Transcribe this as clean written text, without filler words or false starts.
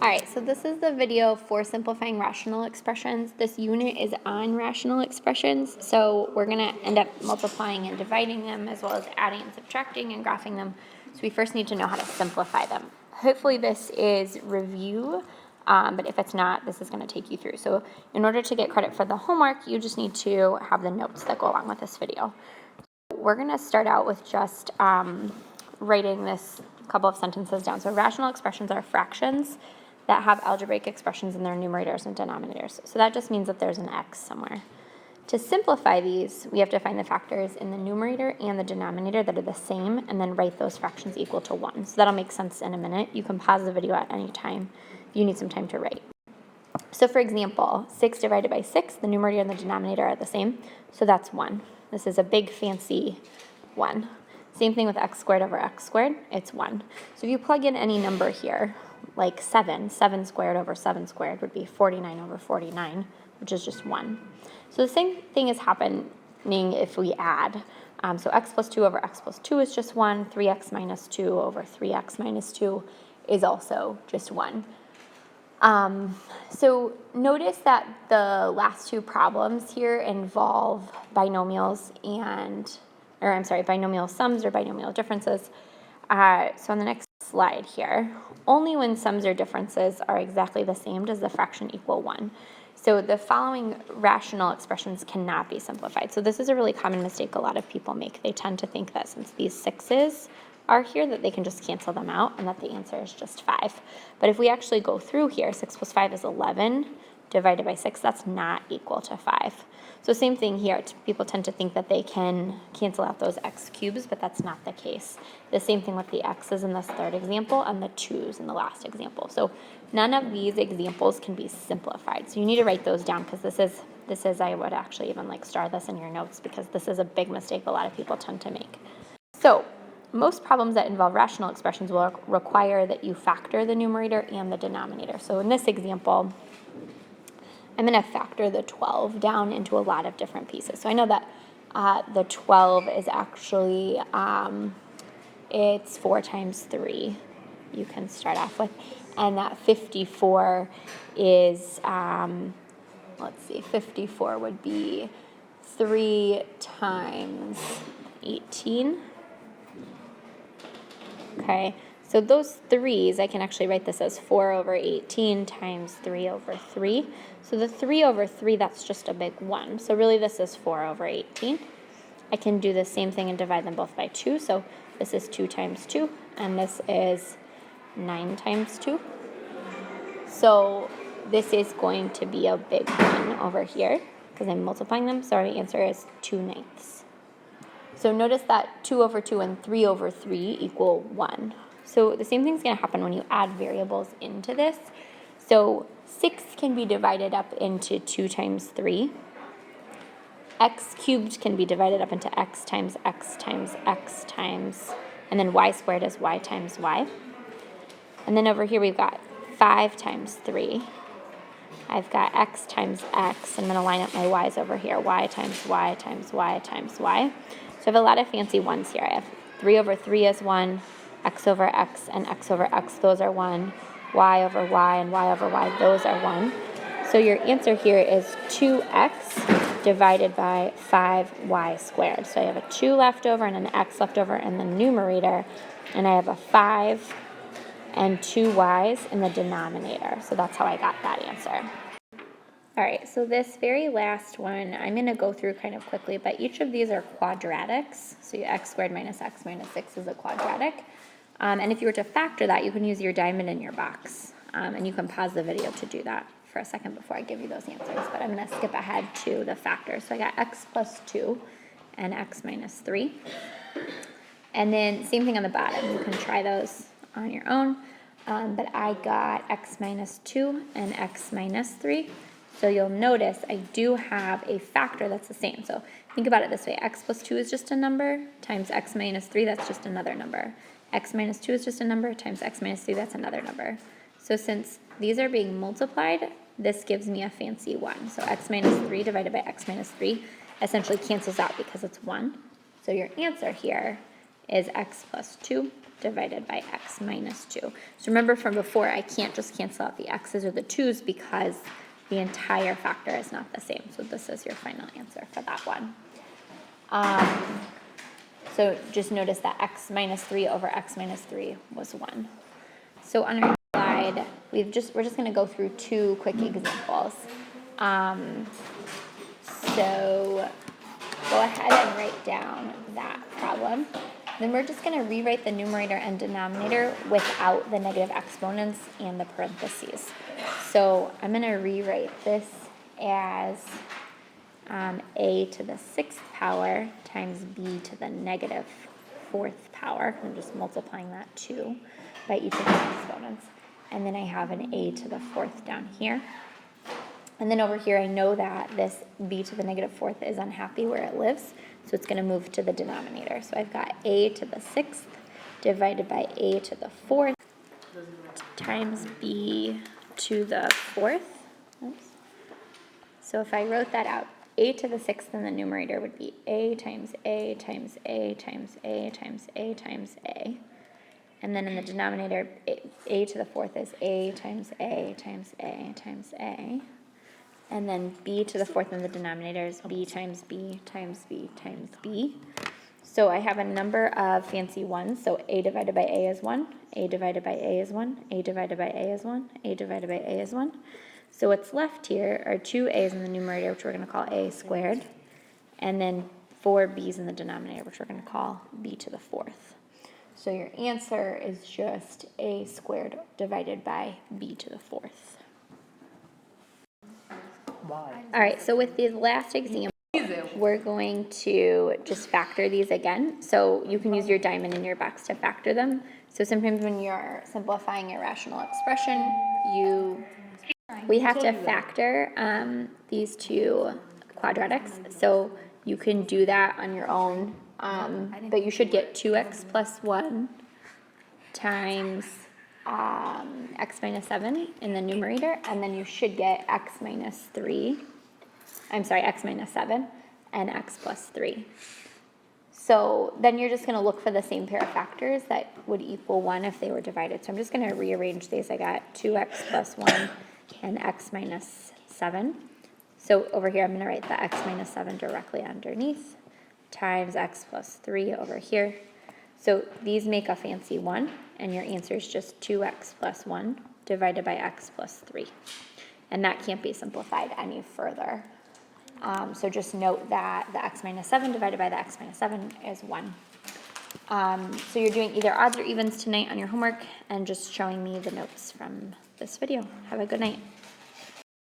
All right, so this is the video for simplifying rational expressions. This unit is on rational expressions, so we're going to end up multiplying and dividing them, as well as adding and subtracting and graphing them. So we first need to know how to simplify them. Hopefully this is review, but if it's not, this is going to take you through. So in order to get credit for the homework, you just need to have the notes that go along with this video. We're going to start out with just writing this couple of sentences down. So rational expressions are fractions that have algebraic expressions in their numerators and denominators. So that just means that there's an x somewhere. To simplify these, we have to find the factors in the numerator and the denominator that are the same, and then write those fractions equal to 1. So that'll make sense in a minute. You can pause the video at any time if you need some time to write. So for example, 6 divided by 6, the numerator and the denominator are the same, so that's 1. This is a big fancy 1. Same thing with x squared over x squared, it's 1. So if you plug in any number here, like 7 squared over 7 squared would be 49 over 49, which is just 1. So the same thing is happening if we add. So x plus 2 over x plus 2 is just 1. 3x minus 2 over 3x minus 2 is also just 1. So notice that the last two problems here involve binomial sums or binomial differences. So on the next slide here, only when sums or differences are exactly the same does the fraction equal 1. So the following rational expressions cannot be simplified. So this is a really common mistake a lot of people make. They tend to think that since these 6's are here, that they can just cancel them out and that the answer is just 5. But if we actually go through here, 6 plus 5 is 11 divided by 6, that's not equal to 5. So same thing here. People tend to think that they can cancel out those x cubes, but that's not the case. The same thing with the x's in this third example and the 2's in the last example. So none of these examples can be simplified. So you need to write those down, because this is I would actually even star this in your notes, because this is a big mistake a lot of people tend to make. So most problems that involve rational expressions will require that you factor the numerator and the denominator. So in this example, I'm going to factor the 12 down into a lot of different pieces. So I know that the 12 is actually, it's 4 times 3 you can start off with. And that 54 is, 54 would be 3 times 18. Okay, so those 3's, I can actually write this as 4 over 18 times 3 over 3. So the 3 over 3, that's just a big 1. So really this is 4 over 18. I can do the same thing and divide them both by 2. So this is 2 times 2, and this is 9 times 2. So this is going to be a big 1 over here, because I'm multiplying them. So our answer is 2/9. So notice that 2 over 2 and 3 over 3 equal 1. So the same thing's going to happen when you add variables into this. So 6 can be divided up into 2 times 3. X cubed can be divided up into x times x times x times, and then y squared is y times y. And then over here we've got 5 times 3. I've got x times x. I'm going to line up my y's over here. Y times y times y times y. So I have a lot of fancy ones here. I have 3 over 3 is 1, x over x and x over x, those are 1, y over y and y over y, those are 1. So your answer here is 2x divided by 5y squared. So I have a 2 left over and an x left over in the numerator, and I have a 5 and 2 y's in the denominator. So that's how I got that answer. All right, so this very last one, I'm going to go through kind of quickly, but each of these are quadratics. So x squared minus x minus 6 is a quadratic. And if you were to factor that, you can use your diamond in your box. And you can pause the video to do that for a second before I give you those answers. But I'm going to skip ahead to the factors. So I got x plus 2 and x minus 3. And then same thing on the bottom. You can try those on your own. But I got x minus 2 and x minus 3. So you'll notice I do have a factor that's the same. So think about it this way. X plus 2 is just a number times x minus 3, that's just another number. X minus 2 is just a number times x minus 3, that's another number. So since these are being multiplied, this gives me a fancy 1. So x minus 3 divided by x minus 3 essentially cancels out because it's 1. So your answer here is x plus 2 divided by x minus 2. So remember from before, I can't just cancel out the x's or the 2's because the entire factor is not the same. So this is your final answer for that one. So just notice that x minus 3 over x minus 3 was 1. So on our slide, we're just going to go through 2 quick examples. So go ahead and write down that problem. Then we're just going to rewrite the numerator and denominator without the negative exponents and the parentheses. So I'm going to rewrite this as a to the 6th power times b to the negative 4th power. I'm just multiplying that 2 by each of the exponents. And then I have an a to the 4th down here. And then over here, I know that this b to the negative 4th is unhappy where it lives, so it's going to move to the denominator. So I've got a to the 6th divided by a to the 4th times b to the 4th. Oops. So if I wrote that out, a to the 6th in the numerator would be a times a times a times a times a times a. And then in the denominator, a to the 4th is a times a times a times a. And then b to the 4th in the denominator is b times b times b times b. So I have a number of fancy ones. So a divided by a is 1, a divided by a is 1, a divided by a is 1, a divided by a is 1. So what's left here are 2 a's in the numerator, which we're going to call a squared, and then 4 b's in the denominator, which we're going to call b to the 4th. So your answer is just a squared divided by b to the 4th. Why? All right, so with the last example, we're going to just factor these again. So you can use your diamond in your box to factor them. So sometimes when you're simplifying a rational expression, we have to factor these two quadratics. So you can do that on your own, but you should get 2x plus 1 times x minus 7 in the numerator, and then you should get x minus 7 and x plus 3. So then you're just going to look for the same pair of factors that would equal 1 if they were divided. So I'm just going to rearrange these. I got 2x plus 1 and x minus 7. So over here I'm going to write the x minus 7 directly underneath times x plus 3 over here. So these make a fancy 1, and your answer is just 2x plus 1 divided by x plus 3. And that can't be simplified any further. So just note that the x minus 7 divided by the x minus 7 is 1. So you're doing either odds or evens tonight on your homework and just showing me the notes from this video. Have a good night.